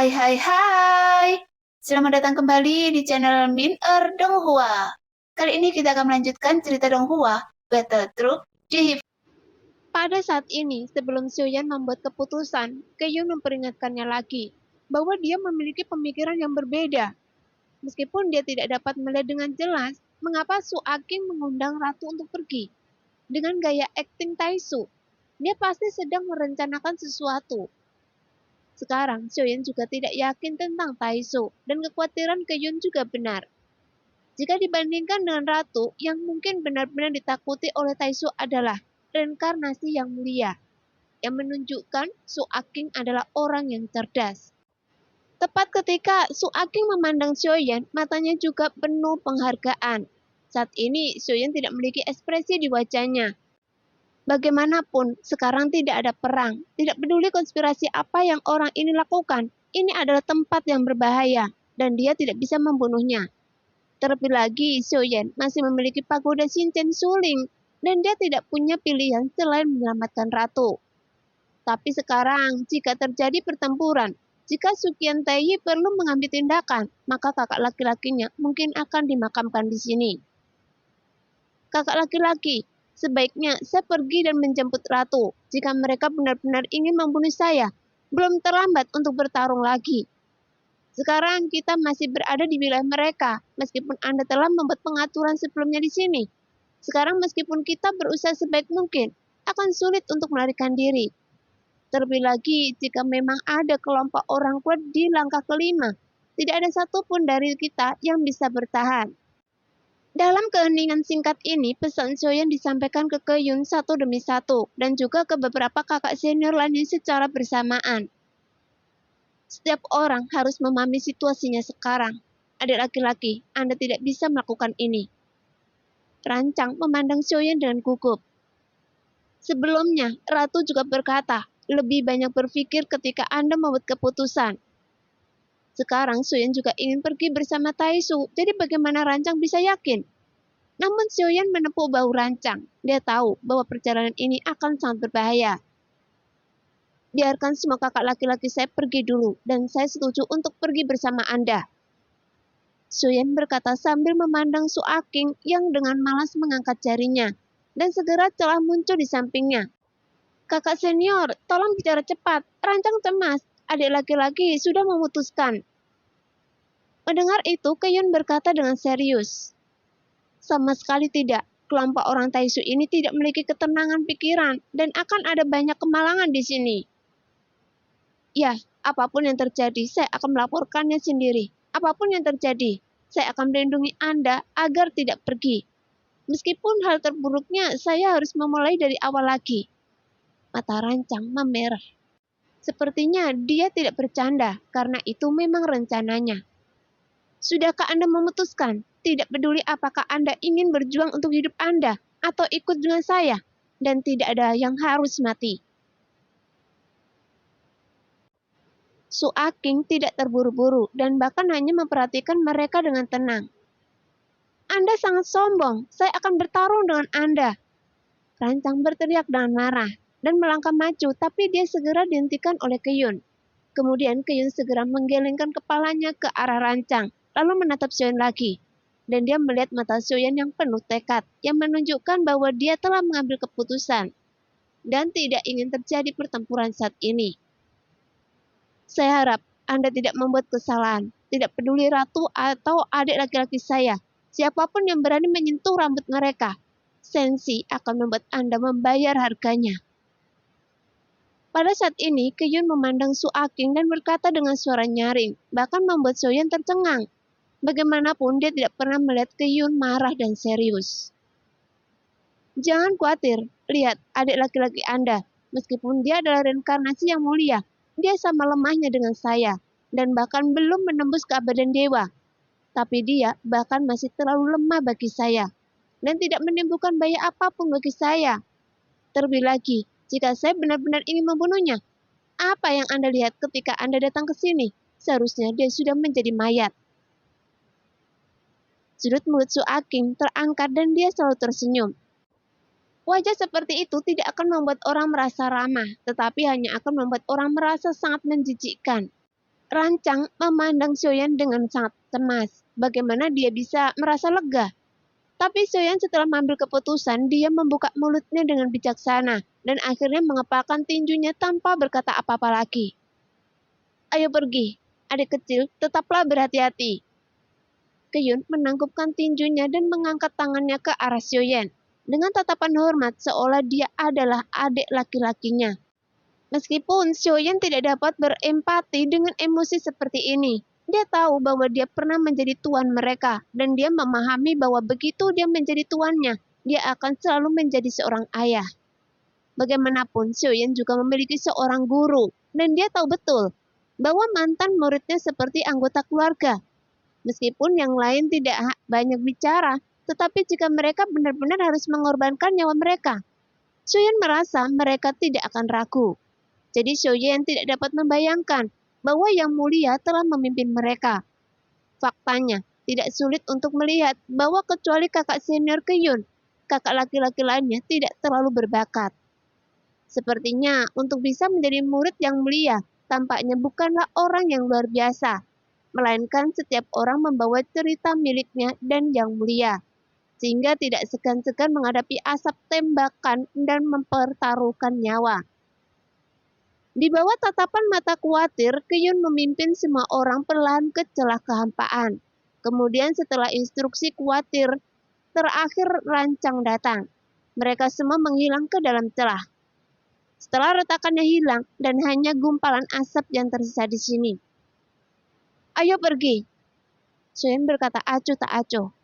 Hai hai hai, selamat datang kembali di channel Min Donghua. Kali ini kita akan melanjutkan cerita Donghua, Battle Troop di. Pada saat ini, sebelum Xiuyan membuat keputusan, Keyun memperingatkannya lagi bahwa dia memiliki pemikiran yang berbeda. Meskipun dia tidak dapat melihat dengan jelas mengapa Su Aqing mengundang Ratu untuk pergi. Dengan gaya akting Taisu, dia pasti sedang merencanakan sesuatu. Sekarang, Xiuyan juga tidak yakin tentang Taisu, dan kekhawatiran Keyun juga benar. Jika dibandingkan dengan Ratu, yang mungkin benar-benar ditakuti oleh Taisu adalah reinkarnasi yang mulia, yang menunjukkan Su Aqing adalah orang yang cerdas. Tepat ketika Su Aqing memandang Xiuyan, matanya juga penuh penghargaan. Saat ini, Xiuyan tidak memiliki ekspresi di wajahnya. Bagaimanapun, sekarang tidak ada perang. Tidak peduli konspirasi apa yang orang ini lakukan, ini adalah tempat yang berbahaya, dan dia tidak bisa membunuhnya. Terlebih lagi, Xiuyan masih memiliki pagoda Xinchen Suling, dan dia tidak punya pilihan selain menyelamatkan Ratu. Tapi sekarang, jika terjadi pertempuran, jika Su Qiantai perlu mengambil tindakan, maka kakak laki-lakinya mungkin akan dimakamkan di sini. Kakak laki-laki, sebaiknya saya pergi dan menjemput Ratu. Jika mereka benar-benar ingin membunuh saya, belum terlambat untuk bertarung lagi. Sekarang kita masih berada di wilayah mereka, meskipun Anda telah membuat pengaturan sebelumnya di sini. Sekarang meskipun kita berusaha sebaik mungkin, akan sulit untuk melarikan diri. Terlebih lagi jika memang ada kelompok orang kuat di langkah kelima, tidak ada satupun dari kita yang bisa bertahan. Dalam keheningan singkat ini, pesan Xiuyan disampaikan ke Keyun satu demi satu, dan juga ke beberapa kakak senior lainnya secara bersamaan. Setiap orang harus memahami situasinya sekarang. Adik laki-laki, Anda tidak bisa melakukan ini. Rancang memandang Xiuyan dengan gugup. Sebelumnya, Ratu juga berkata, lebih banyak berpikir ketika Anda membuat keputusan. Sekarang Xiuyan juga ingin pergi bersama Taisu, jadi bagaimana Rancang bisa yakin? Namun Xiuyan menepuk bahu Rancang. Dia tahu bahwa perjalanan ini akan sangat berbahaya. Biarkan semua kakak laki-laki saya pergi dulu, dan saya setuju untuk pergi bersama Anda. Xiuyan berkata sambil memandang Su Aqing yang dengan malas mengangkat jarinya, dan segera telah muncul di sampingnya. Kakak senior, tolong bicara cepat. Rancang cemas. Adik laki-laki sudah memutuskan. Mendengar itu, Keyun berkata dengan serius. Sama sekali tidak. Kelompok orang Taisu ini tidak memiliki ketenangan pikiran dan akan ada banyak kemalangan di sini. Ya, apapun yang terjadi, saya akan melaporkannya sendiri. Apapun yang terjadi, saya akan melindungi Anda agar tidak pergi. Meskipun hal terburuknya, saya harus memulai dari awal lagi. Mata Rancang memerah. Sepertinya dia tidak bercanda, karena itu memang rencananya. Sudahkah Anda memutuskan? Tidak peduli apakah Anda ingin berjuang untuk hidup Anda, atau ikut dengan saya, dan tidak ada yang harus mati. Su Aqing tidak terburu-buru, dan bahkan hanya memperhatikan mereka dengan tenang. Anda sangat sombong, saya akan bertarung dengan Anda. Rancang berteriak dengan marah, dan melangkah maju, tapi dia segera dihentikan oleh Keyun. Kemudian Keyun segera menggelengkan kepalanya ke arah Rancang, lalu menatap Xiuyan lagi. Dan dia melihat mata Xiuyan yang penuh tekad, yang menunjukkan bahwa dia telah mengambil keputusan, dan tidak ingin terjadi pertempuran saat ini. Saya harap Anda tidak membuat kesalahan, tidak peduli Ratu atau adik laki-laki saya. Siapapun yang berani menyentuh rambut mereka, Sensi akan membuat Anda membayar harganya. Pada saat ini, Keyun memandang Su Aqing dan berkata dengan suara nyaring, bahkan membuat Xiuyan tercengang. Bagaimanapun, dia tidak pernah melihat Keyun marah dan serius. Jangan khawatir, lihat adik laki-laki Anda. Meskipun dia adalah reinkarnasi yang mulia, dia sama lemahnya dengan saya, dan bahkan belum menembus keabadian dewa. Tapi dia bahkan masih terlalu lemah bagi saya, dan tidak menimbulkan bahaya apapun bagi saya. Terlebih lagi, jika saya benar-benar ingin membunuhnya, apa yang Anda lihat ketika Anda datang ke sini? Seharusnya dia sudah menjadi mayat. Sudut mulut Su Aqing terangkat dan dia selalu tersenyum. Wajah seperti itu tidak akan membuat orang merasa ramah, tetapi hanya akan membuat orang merasa sangat menjijikkan. Rancang memandang Xiaoyan dengan sangat cemas. Bagaimana dia bisa merasa lega? Tapi Xiaoyan setelah mengambil keputusan, dia membuka mulutnya dengan bijaksana dan akhirnya mengepalkan tinjunya tanpa berkata apa-apa lagi. Ayo pergi, adik kecil, tetaplah berhati-hati. Keyun menangkupkan tinjunya dan mengangkat tangannya ke arah Xiaoyan dengan tatapan hormat seolah dia adalah adik laki-lakinya. Meskipun Xiaoyan tidak dapat berempati dengan emosi seperti ini, dia tahu bahwa dia pernah menjadi tuan mereka dan dia memahami bahwa begitu dia menjadi tuannya, dia akan selalu menjadi seorang ayah. Bagaimanapun, Xiaoyan juga memiliki seorang guru dan dia tahu betul bahwa mantan muridnya seperti anggota keluarga. Meskipun yang lain tidak banyak bicara, tetapi jika mereka benar-benar harus mengorbankan nyawa mereka, Xiaoyan merasa mereka tidak akan ragu. Jadi Xiaoyan tidak dapat membayangkan bahwa Yang Mulia telah memimpin mereka. Faktanya, tidak sulit untuk melihat bahwa kecuali kakak senior Keyun, kakak laki-laki lainnya tidak terlalu berbakat. Sepertinya untuk bisa menjadi murid Yang Mulia, tampaknya bukanlah orang yang luar biasa, melainkan setiap orang membawa cerita miliknya dan Yang Mulia, sehingga tidak segan-segan menghadapi asap tembakan dan mempertaruhkan nyawa. Di bawah tatapan mata khawatir, Keyun memimpin semua orang perlahan ke celah kehampaan. Kemudian setelah instruksi khawatir terakhir rancang datang, mereka semua menghilang ke dalam celah. Setelah retakannya hilang dan hanya gumpalan asap yang tersisa di sini. Ayo pergi, Xiaoyan berkata acuh tak acuh.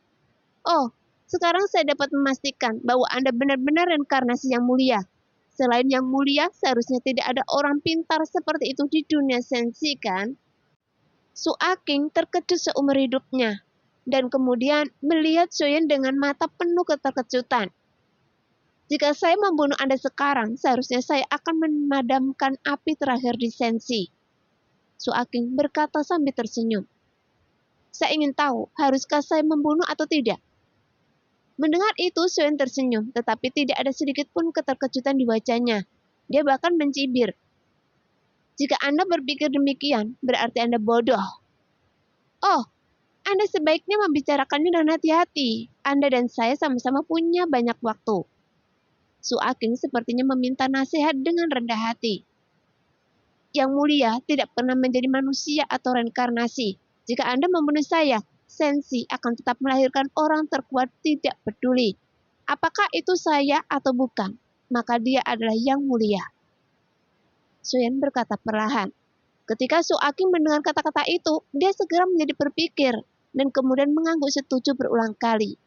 Oh, sekarang saya dapat memastikan bahwa Anda benar-benar reinkarnasi Yang Mulia. Selain Yang Mulia, seharusnya tidak ada orang pintar seperti itu di dunia sensi, kan? Su Aking terkejut seumur hidupnya, dan kemudian melihat Xiaoyan dengan mata penuh keterkejutan. Jika saya membunuh Anda sekarang, seharusnya saya akan memadamkan api terakhir di sensi. Su Aking berkata sambil tersenyum. Saya ingin tahu, haruskah saya membunuh atau tidak? Mendengar itu, Xiaoyan tersenyum, tetapi tidak ada sedikit pun keterkejutan di wajahnya. Dia bahkan mencibir. Jika Anda berpikir demikian, berarti Anda bodoh. Oh, Anda sebaiknya membicarakannya dengan hati-hati. Anda dan saya sama-sama punya banyak waktu. Su Aking sepertinya meminta nasihat dengan rendah hati. Yang Mulia tidak pernah menjadi manusia atau reinkarnasi. Jika Anda membunuh saya, sensi akan tetap melahirkan orang terkuat tidak peduli. Apakah itu saya atau bukan? Maka dia adalah Yang Mulia. Xiaoyan berkata perlahan. Ketika Su Aking mendengar kata-kata itu, dia segera menjadi berpikir dan kemudian mengangguk setuju berulang kali.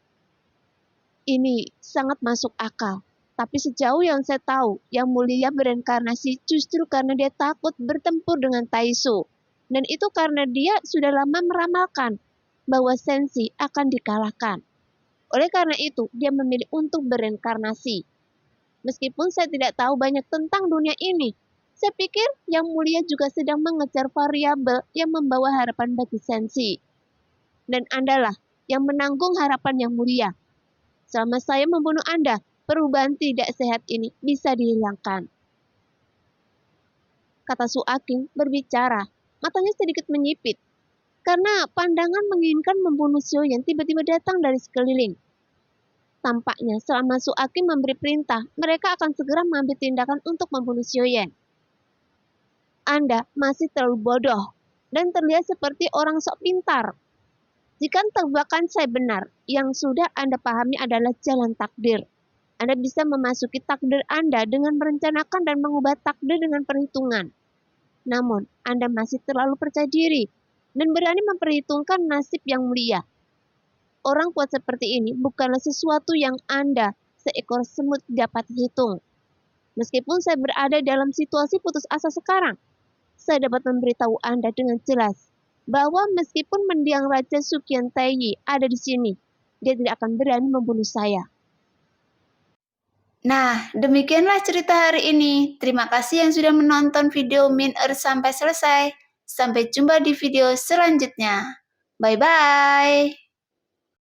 Ini sangat masuk akal. Tapi sejauh yang saya tahu, Yang Mulia bereinkarnasi justru karena dia takut bertempur dengan Taisu. Dan itu karena dia sudah lama meramalkan bahwa sensi akan dikalahkan. Oleh karena itu, dia memilih untuk bereinkarnasi. Meskipun saya tidak tahu banyak tentang dunia ini, saya pikir Yang Mulia juga sedang mengejar variabel yang membawa harapan bagi sensi. Dan Andalah yang menanggung harapan Yang Mulia. Selama saya membunuh Anda, perubahan tidak sehat ini bisa dihilangkan. Kata Su Aking berbicara, matanya sedikit menyipit. Karena pandangan menginginkan membunuh Xiaoyan tiba-tiba datang dari sekeliling. Tampaknya selama Su Aking memberi perintah, mereka akan segera mengambil tindakan untuk membunuh Xiaoyan. Anda masih terlalu bodoh dan terlihat seperti orang sok pintar. Jika tebakan saya benar, yang sudah Anda pahami adalah jalan takdir. Anda bisa memasuki takdir Anda dengan merencanakan dan mengubah takdir dengan perhitungan. Namun, Anda masih terlalu percaya diri dan berani memperhitungkan nasib Yang Mulia. Orang kuat seperti ini bukanlah sesuatu yang Anda, seekor semut, dapat hitung. Meskipun saya berada dalam situasi putus asa sekarang, saya dapat memberitahu Anda dengan jelas bahwa meskipun mendiang Raja Suqian Taiyi ada di sini, dia tidak akan berani membunuh saya. Nah, demikianlah cerita hari ini. Terima kasih yang sudah menonton video Min sampai selesai. Sampai jumpa di video selanjutnya. Bye-bye.